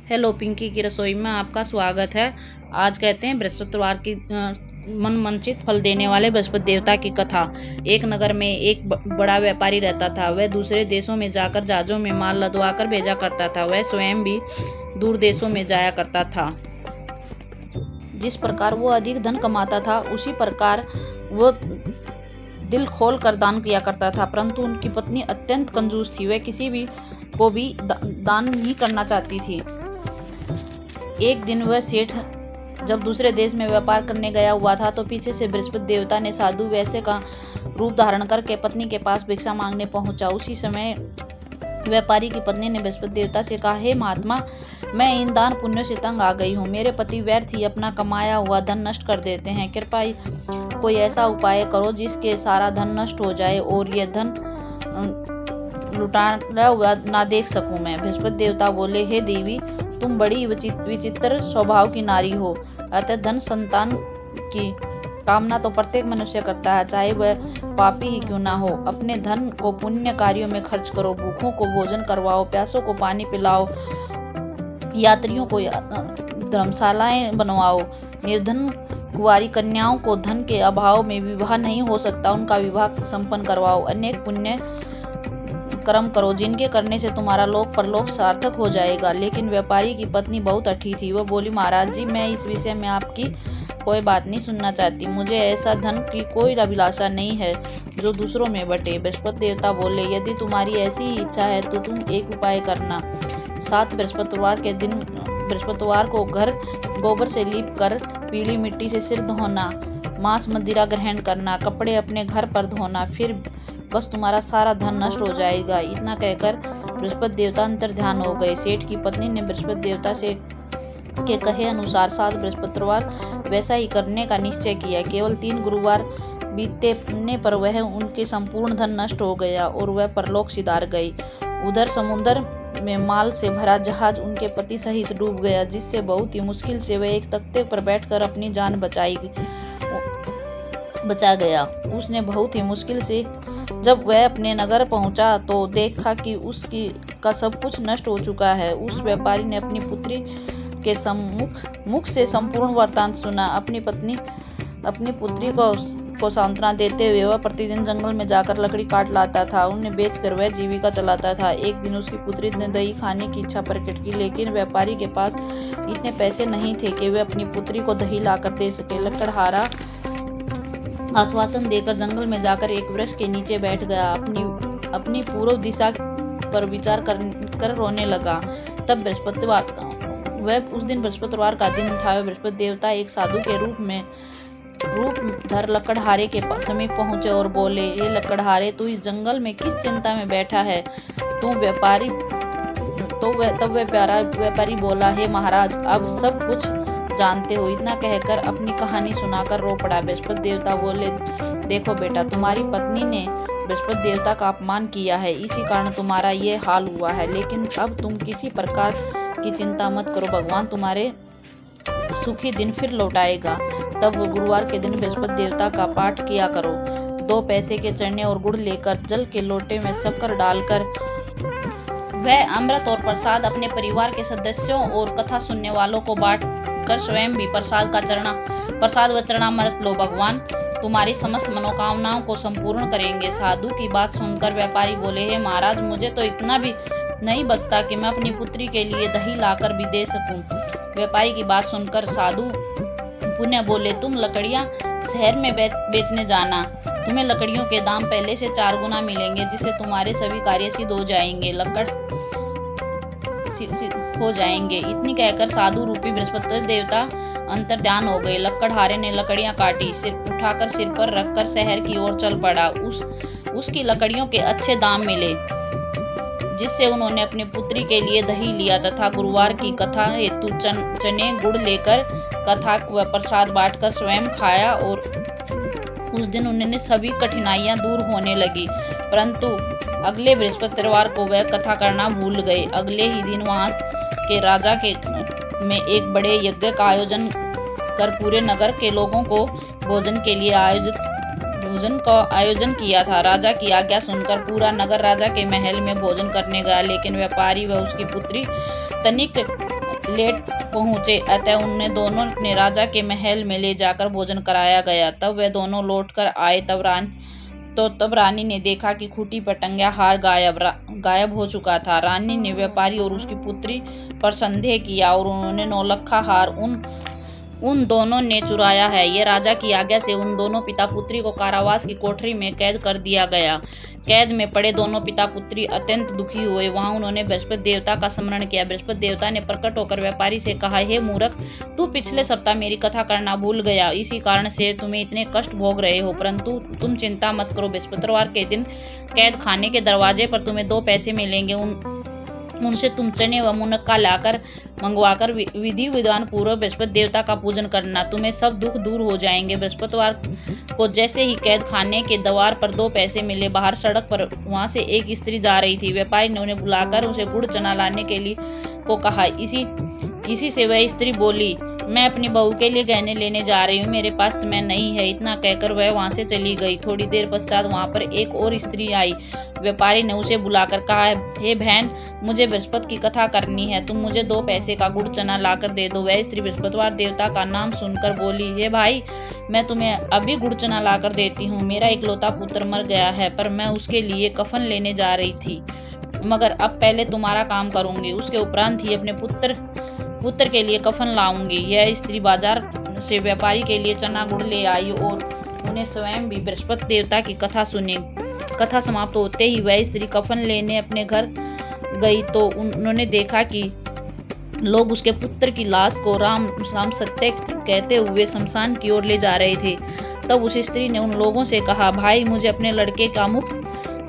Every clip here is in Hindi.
हेलो, पिंकी की रसोई में आपका स्वागत है। आज कहते हैं बृहस्पतिवार की मनमंचित फल देने वाले बृहस्पति देवता की कथा। एक नगर में एक बड़ा व्यापारी रहता था। वह दूसरे देशों में जाकर जहाजों में माल लदवा कर भेजा करता था। वह स्वयं भी दूर देशों में जाया करता था। जिस प्रकार वो अधिक धन कमाता था, उसी प्रकार वो दिल खोल कर दान किया करता था। परंतु उनकी पत्नी अत्यंत कंजूस थी। वह किसी भी को भी दान नहीं करना चाहती थी। एक दिन वह सेठ जब दूसरे देश में व्यापार करने गया हुआ था, तो पीछे से बृहस्पति देवता ने साधु वैसे का रूप धारण करके पत्नी के पास भिक्षा मांगने पहुंचा। उसी समय व्यापारी की पत्नी ने बृहस्पति देवता से कहा, हे महात्मा, मैं इन दान पुण्यों से तंग आ गई हूँ। मेरे पति व्यर्थ ही अपना कमाया हुआ धन नष्ट कर देते हैं। कृपया कोई ऐसा उपाय करो जिसके सारा धन नष्ट हो जाए और यह धन लुटाया हुआ ना देख सकूं मैं। बृहस्पति देवता बोले, हे देवी, तुम बड़ी विचित्र स्वभाव की नारी हो। अतः धन संतान की कामना तो प्रत्येक मनुष्य करता है, चाहे वह पापी ही क्यों ना हो। अपने धन को पुण्य कार्यों में खर्च करो। भूखों को भोजन करवाओ, प्यासों को पानी पिलाओ, यात्रियों को धर्मशालाएं बनवाओ। निर्धन कुंवारी कन्याओं को धन के अभाव में विवाह नहीं हो सकता, उनका विवाह संपन्न करवाओ। अनेक पुण्य कर्म करो, जिनके करने से तुम्हारा लोक परलोक सार्थक हो जाएगा। लेकिन व्यापारी की पत्नी बहुत अठी थी। वह बोली, महाराज जी, मैं इस विषय में आपकी कोई बात नहीं सुनना चाहती। मुझे ऐसा धन की कोई अभिलाषा नहीं है जो दूसरों में बटे। बृहस्पति देवता बोले, यदि तुम्हारी ऐसी ही इच्छा है तो तुम एक उपाय करना। 7 बृहस्पतिवार के दिन बृहस्पतिवार को घर गोबर से लीप कर पीली मिट्टी से सिर धोना, मांस मदिरा ग्रहण करना, कपड़े अपने घर पर धोना, फिर बस तुम्हारा सारा धन नष्ट हो जाएगा। इतना कहकर बृहस्पति देवता अंतर ध्यान हो गए। सेठ की पत्नी ने बृहस्पति देवता से के कहे अनुसार 7 बृहस्पतिवार वैसा ही करने का निश्चय किया। केवल 3 गुरुवार बीतने पर वह उनके संपूर्ण धन नष्ट हो गया और वह परलोक सिधार गई। उधर समुद्र में माल से भरा जहाज उनके पति सहित डूब गया, जिससे बहुत ही मुश्किल से वह एक तख्ते पर बैठकर अपनी जान बचा गया। उसने बहुत ही मुश्किल से जब वह अपने नगर पहुंचा तो देखा कि उसकी का सब कुछ नष्ट हो चुका है। उस व्यापारी ने अपनी पुत्री के मुख से संपूर्ण वृत्तांत सुना। अपनी पुत्री को सांत्वना देते हुए वह प्रतिदिन जंगल में जाकर लकड़ी काट लाता था। उन्हें बेचकर वह जीविका चलाता था। एक दिन उसकी पुत्री ने दही खाने की इच्छा प्रकट की, लेकिन व्यापारी के पास इतने पैसे नहीं थे कि वह अपनी पुत्री को दही लाकर दे सके। लकड़हारा आश्वासन देकर जंगल में जाकर एक वृक्ष के नीचे बैठ गया। अपनी पूर्व दिशा पर विचार कर रोने लगा। तब उस दिन बृहस्पतिवार का दिन था। बृहस्पति देवता एक साधु के रूप धर लकड़हारे के समीप पहुंचे और बोले, ये लकड़हारे, तू इस जंगल में किस चिंता में बैठा है? तब वह प्यारा व्यापारी बोला, हे महाराज, अब सब कुछ जानते हो। इतना कहकर अपनी कहानी सुनाकर रो पड़ा। बृहस्पति देवता बोले, देखो बेटा, तुम्हारी पत्नी ने बृहस्पति देवता का अपमान किया है, इसी कारण तुम्हारा ये हाल हुआ है। लेकिन अब तुम किसी प्रकार की चिंता मत करो, भगवान तुम्हारे सुखी दिन फिर लौटाएगा। तब गुरुवार के दिन बृहस्पति देवता का पाठ किया करो। 2 पैसे के चने और गुड़ लेकर जल के लोटे में शक्कर डालकर वह अमृत और प्रसाद अपने परिवार के सदस्यों और कथा सुनने वालों को बांट कर स्वयं भी प्रसाद व चरणामृत लो। भगवान तुम्हारी समस्त मनोकामनाओं को संपूर्ण करेंगे। साधु की बात सुनकर व्यापारी बोले, हे महाराज, मुझे तो इतना भी नहीं बचता कि मैं अपनी पुत्री के लिए दही लाकर भी दे सकूं। व्यापारी की बात सुनकर साधु पुनः बोले, तुम लकड़ियां शहर में बेचने जाना। तुम्हें लकड़ियों के दाम पहले से 4 गुना मिलेंगे, जिससे तुम्हारे सभी कार्य सिद्ध हो जाएंगे। इतनी कहकर साधु रूपी बृहस्पति देवता अंतर ध्यान हो गए। लकड़हारे ने लकड़ियां काटी, उठाकर सिर पर रखकर शहर की ओर चल पड़ा। उसकी लकड़ियों के अच्छे दाम मिले, जिससे उन्होंने अपनी पुत्री के लिए दही लिया तथा गुरुवार की कथा हेतु चने गुड़ लेकर कथा व प्रसाद बांटकर स्वयं खाया। और उस दिन उन्होंने सभी कठिनाइयां दूर होने लगी। परंतु अगले बृहस्पतिवार को वह कथा करना भूल गए। अगले ही दिन वहां के राजा में एक बड़े यज्ञ का आयोजन कर पूरे नगर के लोगों को भोजन के लिए आयोजन किया था। राजा की आज्ञा सुनकर पूरा नगर राजा के महल में भोजन करने गया, लेकिन व्यापारी व उसकी पुत्री लेट पहुँचे, अतः उन्हें दोनों ने राजा के महल में ले जाकर भोजन कराया गया। तब वे दोनों लौट कर आए। तब रानी ने देखा कि खूंटी पर टंगा हार गायब हो चुका था। रानी ने व्यापारी और उसकी पुत्री पर संदेह किया और उन्होंने नौलखा हार उन दोनों ने चुराया है। ये राजा की आज्ञा से उन दोनों पिता पुत्री को कारावास की कोठरी में कैद कर दिया गया। कैद में पड़े दोनों पिता पुत्री अत्यंत दुखी हुए। वहां उन्होंने बृहस्पति देवता का स्मरण किया। बृहस्पति देवता ने प्रकट होकर व्यापारी से कहा, हे मूर्ख, तू पिछले सप्ताह मेरी कथा करना भूल गया, इसी कारण से तुम्हें इतने कष्ट भोग रहे हो। परंतु तुम चिंता मत करो, बृहस्पतिवार के दिन कैद खाने के दरवाजे पर तुम्हें 2 पैसे मिलेंगे। उनसे तुम चने व मुनक्का लाकर मंगवाकर विधि विधान पूर्वक बृहस्पति देवता का पूजन करना, तुम्हें सब दुख दूर हो जाएंगे। बृहस्पतिवार को जैसे ही कैद खाने के द्वार पर 2 पैसे मिले, बाहर सड़क पर वहां से एक स्त्री जा रही थी। व्यापारी ने उन्हें बुलाकर उसे गुड़ चना लाने के लिए को कहा। इसी से वह स्त्री बोली, मैं अपनी बहू के लिए गहने लेने जा रही हूँ, मेरे पास समय नहीं है। इतना कहकर वह वहां से चली गई। थोड़ी देर पश्चात वहां पर एक और स्त्री आई। व्यापारी ने उसे बुलाकर कहा, हे बहन, मुझे बृहस्पति की कथा करनी है, तुम मुझे 2 पैसे का गुड़ चना लाकर दे दो। वह स्त्री बृहस्पतिवार देवता का नाम सुनकर बोली, हे भाई, मैं तुम्हें अभी गुड़ चना लाकर देती हूँ। मेरा इकलौता पुत्र मर गया है, पर मैं उसके लिए कफन लेने जा रही थी, मगर अब पहले तुम्हारा काम करूंगी, उसके उपरांत ही अपने पुत्र के लिए कफन लाऊंगी। यह स्त्री बाजार से व्यापारी के लिए चना गुड़ ले आई और उन्हें स्वयं भी बृहस्पति देवता की कथा सुनी। कथा समाप्त होते ही वह स्त्री कफन लेने अपने घर गई तो उन्होंने देखा कि लोग उसके पुत्र की लाश को राम सत्य कहते हुए शमशान की ओर ले जा रहे थे। तब उस स्त्री ने उन लोगों से कहा, भाई, मुझे अपने लड़के का मुख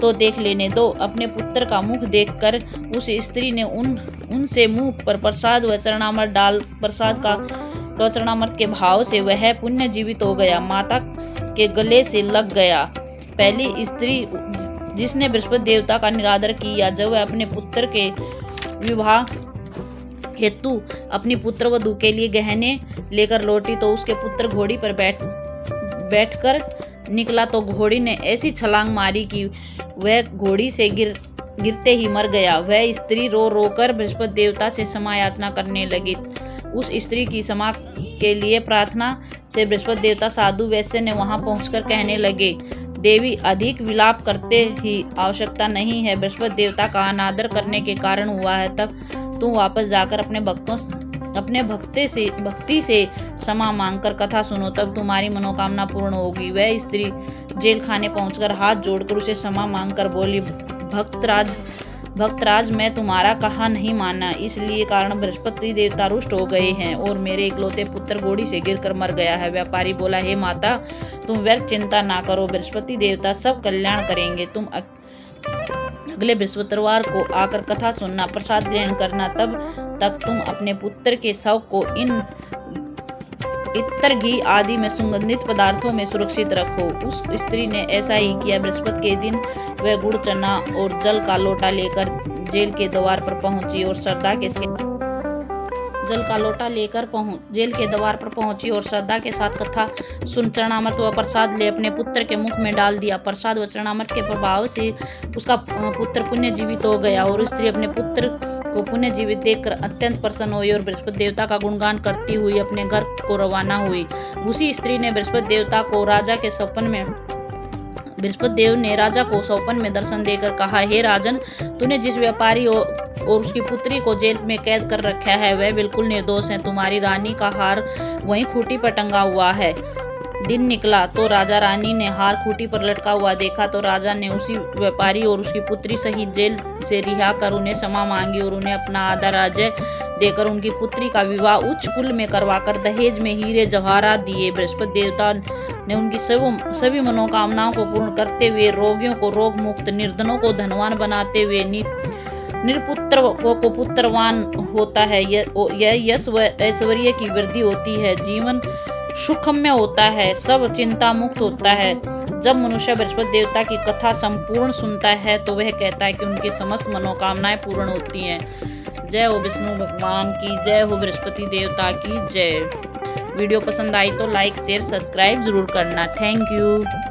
तो देख लेने दो। अपने पुत्र का मुख देखकर उस स्त्री ने उनसे मुंह पर प्रसाद व चरणामृत डाल चरणामृत के भाव से वह पुण्य जीवित हो गया, माता के गले से लग गया। पहली स्त्री जिसने बृहस्पति देवता का निरादर किया, जब वह अपने पुत्र के विवाह हेतु अपनी पुत्र वधू के लिए गहने लेकर लौटी तो उसके पुत्र घोड़ी पर बैठकर निकला तो घोड़ी ने ऐसी छलांग मारी कि वह घोड़ी से गिरते ही मर गया। वह स्त्री रो रो कर बृहस्पति देवता से क्षमा याचना करने लगी। उस स्त्री की क्षमा के लिए प्रार्थना से बृहस्पति देवता साधु वैश्य ने वहां पहुंचकर कहने लगे, देवी, अधिक विलाप करते ही आवश्यकता नहीं है, बृहस्पति देवता का अनादर करने के कारण हुआ है। तब तुम वापस जाकर अपने भक्ति से क्षमा मांगकर कथा सुनो, तब तुम्हारी मनोकामना पूर्ण होगी। वह स्त्री जेल खाने पहुंचकर हाथ जोड़कर उसे क्षमा मांगकर बोली, भक्तराज, मैं तुम्हारा कहा नहीं माना, इसलिए कारण बृहस्पति देवता रुष्ट हो गए हैं और मेरे इकलौते पुत्र घोड़ी से गिरकर मर गया है। व्यापारी बोला, हे माता, तुम व्यर्थ चिंता ना करो, बृहस्पति देवता सब कल्याण करेंगे। तुम अगले बृहस्पतिवार को आकर कथा सुनना, प्रसाद ग्रहण करना, तब तक तुम अपने पुत्र के शव को इन इत्र, घी आदि में सुगंधित पदार्थों में सुरक्षित रखो। उस स्त्री ने ऐसा ही किया। बृहस्पति के दिन वह गुड़ चना और जल का लोटा लेकर जेल के द्वार पर पहुंची और श्रद्धा के साथ कथा सुन चरणामृत व प्रसाद ले अपने पुत्र के मुख में डाल दिया। प्रसाद व चरणामृत के प्रभाव से उसका पुत्र पुण्य जीवित हो गया और स्त्री अपने पुत्र को पुण्य जीवित देखकर अत्यंत प्रसन्न हुई और बृहस्पति देवता का गुणगान करती हुई अपने घर को रवाना हुई। उसी स्त्री ने बृहस्पति देव ने राजा को स्वप्न में दर्शन देकर कहा, हे राजन, तूने जिस व्यापारी और उसकी पुत्री को जेल में कैद कर रखा है वह बिल्कुल निर्दोष है। तुम्हारी रानी का हार वहीं खूंटी पर टंगा हुआ है। दिन निकला तो राजा रानी ने हार खूंटी पर लटका हुआ देखा तो राजा ने उसी व्यापारी और उसकी पुत्री सहित जेल से रिहा कर उन्हें क्षमा मांगी और उन्हें अपना आधा राज्य देकर उनकी पुत्री का विवाह उच्च कुल में करवाकर दहेज में हीरे जवाहरात दिए। बृहस्पति देवता ने उनकी सभी मनोकामनाओं को पूर्ण करते हुए रोगियों को रोग मुक्त, निर्धनों को धनवान बनाते हुए निरपुत्र को पुत्रवान होता है। यह यश व ऐश्वर्य की वृद्धि होती है, जीवन सुखमय होता है, सब चिंता मुक्त होता है। जब मनुष्य बृहस्पति देवता की कथा संपूर्ण सुनता है तो वह कहता है कि उनकी समस्त मनोकामनाएं पूर्ण होती हैं। जय हो विष्णु भगवान की जय, हो बृहस्पति देवता की जय। वीडियो पसंद आई तो लाइक शेयर सब्सक्राइब जरूर करना। Thank you.